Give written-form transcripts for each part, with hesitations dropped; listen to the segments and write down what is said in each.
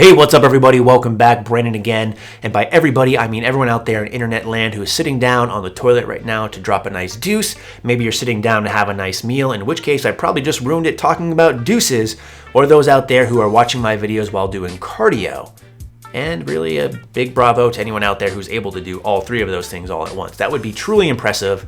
Hey, what's up everybody? Welcome back. Brandon again. And by everybody, I mean everyone out there in internet land who is sitting down on the toilet right now to drop a nice deuce. Maybe you're sitting down to have a nice meal, in which case I probably just ruined it talking about deuces, or those out there who are watching my videos while doing cardio. And really a big bravo to anyone out there who's able to do all three of those things all at once. That would be truly impressive,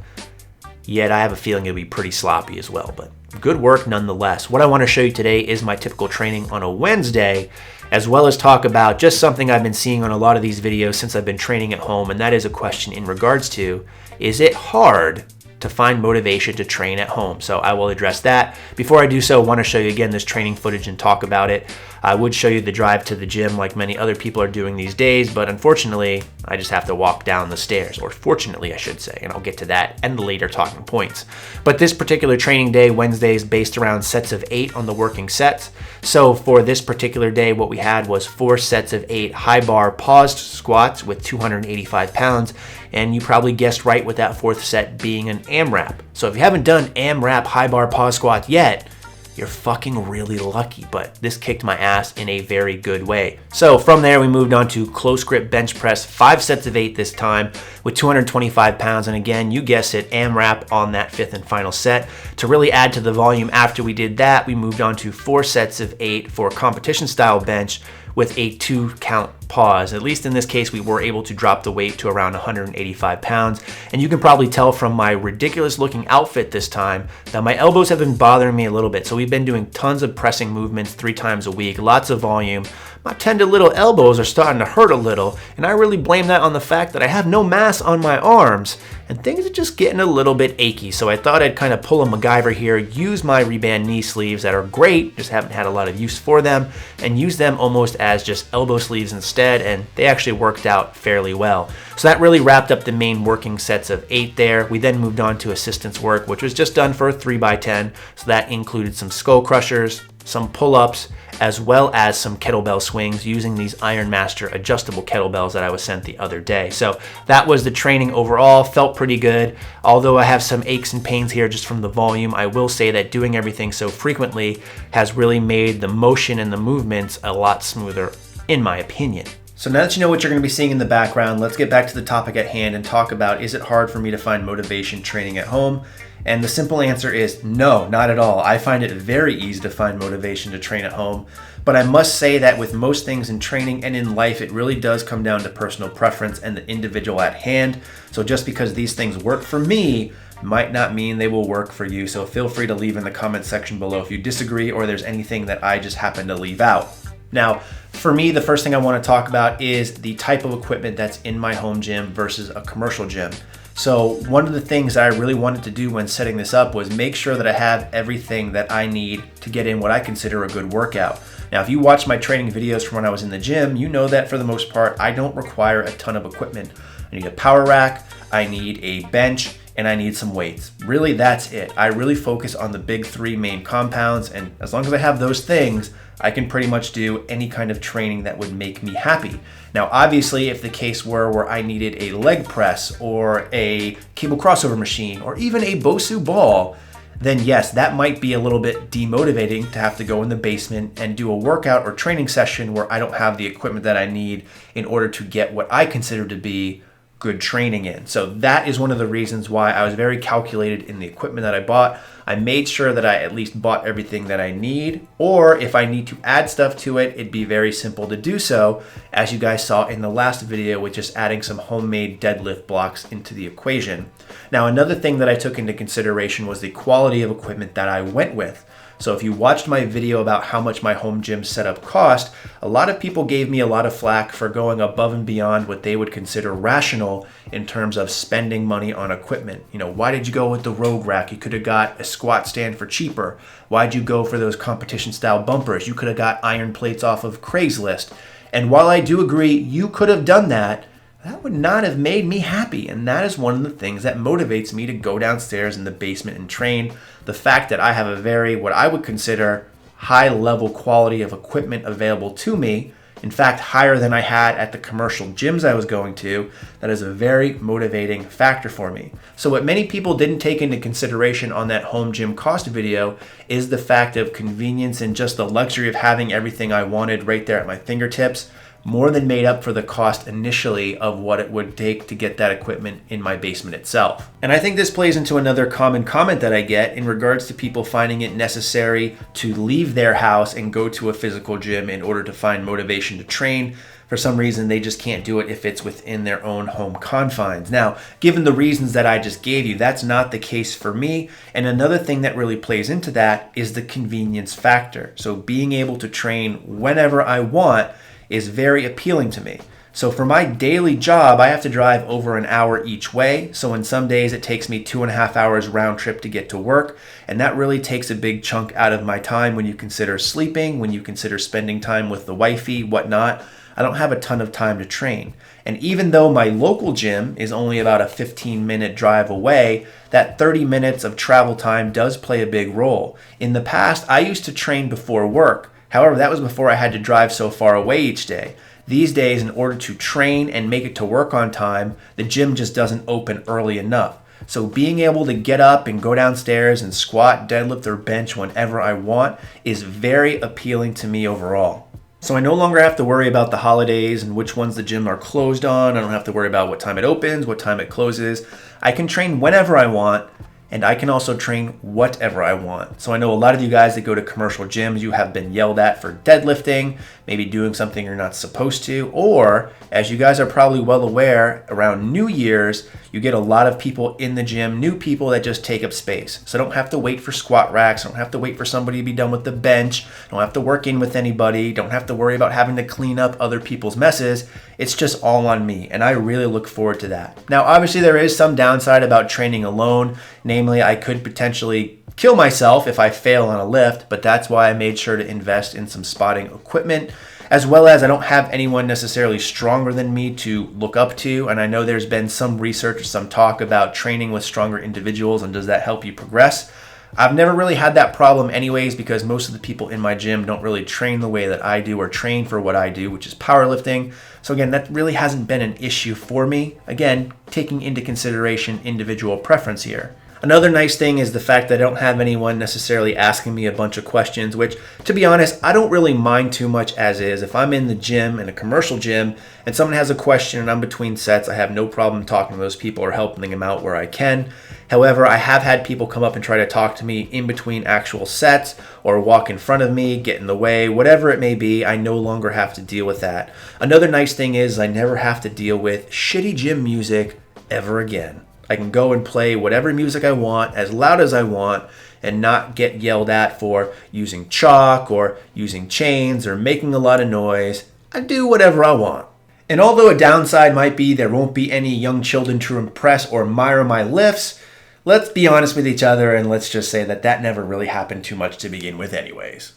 yet I have a feeling it'll be pretty sloppy as well, but good work nonetheless. What I want to show you today is my typical training on a Wednesday, as well as talk about just something I've been seeing on a lot of these videos since I've been training at home, and that is a question in regards to, is it hard to find motivation to train at home? So I will address that. Before I do so, I want to show you again this training footage and talk about it. I would show you the drive to the gym like many other people are doing these days, but unfortunately, I just have to walk down the stairs, or fortunately I should say, and I'll get to that and the later talking points. But this particular training day, Wednesday, is based around sets of 8 on the working sets. So for this particular day, what we had was 4 sets of 8 high bar paused squats with 285 pounds, and you probably guessed right with that 4th set being an AMRAP. So if you haven't done AMRAP high bar pause squat yet, you're fucking really lucky, but this kicked my ass in a very good way. So from there, we moved on to close grip bench press, 5 sets of 8 this time with 225 pounds. And again, you guessed it, AMRAP on that 5th and final set. To really add to the volume after we did that, we moved on to 4 sets of 8 for competition style bench with a 2 count pause. At least in this case, we were able to drop the weight to around 185 pounds. And you can probably tell from my ridiculous looking outfit this time that my elbows have been bothering me a little bit. So we've been doing tons of pressing movements 3 times a week, lots of volume. My tender little elbows are starting to hurt a little, and I really blame that on the fact that I have no mass on my arms, and things are just getting a little bit achy. So I thought I'd kind of pull a MacGyver here, use my Reband knee sleeves that are great, just haven't had a lot of use for them, and use them almost as just elbow sleeves instead, and they actually worked out fairly well. So that really wrapped up the main working sets of 8 there. We then moved on to assistance work, which was just done for a 3x10. So that included some skull crushers, some pull-ups, as well as some kettlebell swings using these Ironmaster adjustable kettlebells that I was sent the other day. So that was the training overall. Felt pretty good. Although I have some aches and pains here just from the volume, I will say that doing everything so frequently has really made the motion and the movements a lot smoother, in my opinion. So now that you know what you're going to be seeing in the background, let's get back to the topic at hand and talk about, is it hard for me to find motivation training at home? And the simple answer is no, not at all. I find it very easy to find motivation to train at home. But I must say that with most things in training and in life, it really does come down to personal preference and the individual at hand. So just because these things work for me might not mean they will work for you. So feel free to leave in the comment section below if you disagree or there's anything that I just happen to leave out. Now, for me, the first thing I want to talk about is the type of equipment that's in my home gym versus a commercial gym. So one of the things that I really wanted to do when setting this up was make sure that I have everything that I need to get in what I consider a good workout. Now, if you watch my training videos from when I was in the gym, you know that for the most part, I don't require a ton of equipment. I need a power rack, I need a bench, and I need some weights. Really, that's it. I really focus on the big 3 main compounds, and as long as I have those things, I can pretty much do any kind of training that would make me happy. Now, obviously, if the case were where I needed a leg press or a cable crossover machine or even a BOSU ball, then yes, that might be a little bit demotivating to have to go in the basement and do a workout or training session where I don't have the equipment that I need in order to get what I consider to be good training in. So that is one of the reasons why I was very calculated in the equipment that I bought. I made sure that I at least bought everything that I need, or if I need to add stuff to it, it'd be very simple to do so, as you guys saw in the last video with just adding some homemade deadlift blocks into the equation. Now, another thing that I took into consideration was the quality of equipment that I went with. So if you watched my video about how much my home gym setup cost, a lot of people gave me a lot of flack for going above and beyond what they would consider rational in terms of spending money on equipment. You know, why did you go with the Rogue Rack? You could have got a squat stand for cheaper. Why'd you go for those competition style bumpers? You could have got iron plates off of Craigslist. And while I do agree you could have done that, that would not have made me happy, and that is one of the things that motivates me to go downstairs in the basement and train. The fact that I have a very, what I would consider, high level quality of equipment available to me In fact, higher than I had at the commercial gyms I was going to. That is a very motivating factor for me. So what many people didn't take into consideration on that home gym cost video is the fact of convenience and just the luxury of having everything I wanted right there at my fingertips, more than made up for the cost initially of what it would take to get that equipment in my basement itself. And I think this plays into another common comment that I get in regards to people finding it necessary to leave their house and go to a physical gym in order to find motivation to train. For some reason, they just can't do it if it's within their own home confines. Now, given the reasons that I just gave you, that's not the case for me. And another thing that really plays into that is the convenience factor. So being able to train whenever I want is very appealing to me. So for my daily job, I have to drive over an hour each way. So in some days it takes me 2.5 hours round trip to get to work. And that really takes a big chunk out of my time when you consider sleeping, when you consider spending time with the wifey, whatnot. I don't have a ton of time to train. And even though my local gym is only about a 15-minute drive away, that 30 minutes of travel time does play a big role. In the past, I used to train before work. However, that was before I had to drive so far away each day. These days, in order to train and make it to work on time, the gym just doesn't open early enough. So being able to get up and go downstairs and squat, deadlift, or bench whenever I want is very appealing to me overall. So I no longer have to worry about the holidays and which ones the gym are closed on. I don't have to worry about what time it opens, what time it closes. I can train whenever I want. And I can also train whatever I want. So I know a lot of you guys that go to commercial gyms, you have been yelled at for deadlifting, maybe doing something you're not supposed to, or as you guys are probably well aware, around New Year's, you get a lot of people in the gym, new people that just take up space. So don't have to wait for squat racks, don't have to wait for somebody to be done with the bench, don't have to work in with anybody, don't have to worry about having to clean up other people's messes. It's just all on me, and I really look forward to that. Now, obviously there is some downside about training alone, namely I could potentially kill myself if I fail on a lift, but that's why I made sure to invest in some spotting equipment, as well as I don't have anyone necessarily stronger than me to look up to. And I know there's been some research or some talk about training with stronger individuals and does that help you progress. I've never really had that problem anyways because most of the people in my gym don't really train the way that I do or train for what I do, which is powerlifting. So again, that really hasn't been an issue for me. Again, taking into consideration individual preference here. Another nice thing is the fact that I don't have anyone necessarily asking me a bunch of questions, which, to be honest, I don't really mind too much as is. If I'm in the gym, in a commercial gym, and someone has a question and I'm between sets, I have no problem talking to those people or helping them out where I can. However, I have had people come up and try to talk to me in between actual sets or walk in front of me, get in the way, whatever it may be. I no longer have to deal with that. Another nice thing is I never have to deal with shitty gym music ever again. I can go and play whatever music I want, as loud as I want, and not get yelled at for using chalk or using chains or making a lot of noise. I do whatever I want. And although a downside might be there won't be any young children to impress or admire my lifts, let's be honest with each other and let's just say that that never really happened too much to begin with anyways.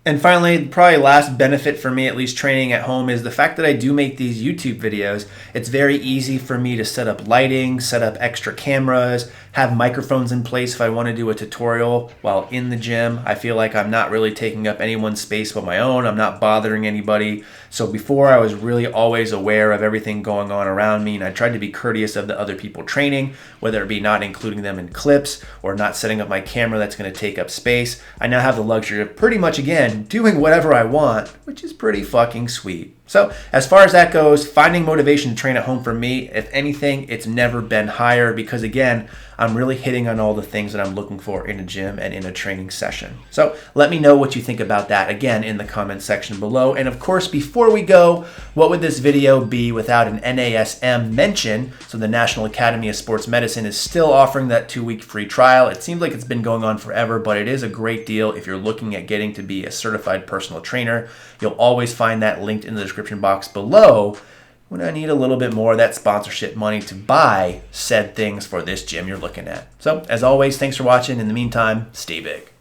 And finally, probably last benefit for me, at least training at home, is the fact that I do make these YouTube videos. It's very easy for me to set up lighting, set up extra cameras, have microphones in place if I want to do a tutorial while in the gym. I feel like I'm not really taking up anyone's space but my own. I'm not bothering anybody. So before, I was really always aware of everything going on around me, and I tried to be courteous of the other people training, whether it be not including them in clips or not setting up my camera that's going to take up space. I now have the luxury of pretty much, again, doing whatever I want, which is pretty fucking sweet. So as far as that goes, finding motivation to train at home for me, if anything, it's never been higher because, again, I'm really hitting on all the things that I'm looking for in a gym and in a training session. So let me know what you think about that, again, in the comment section below. And of course, before we go, what would this video be without an NASM mention? So the National Academy of Sports Medicine is still offering that 2-week free trial. It seems like it's been going on forever, but it is a great deal if you're looking at getting to be a certified personal trainer. You'll always find that linked in the description box below when I need a little bit more of that sponsorship money to buy said things for this gym you're looking at. So as always, thanks for watching. In the meantime, stay big.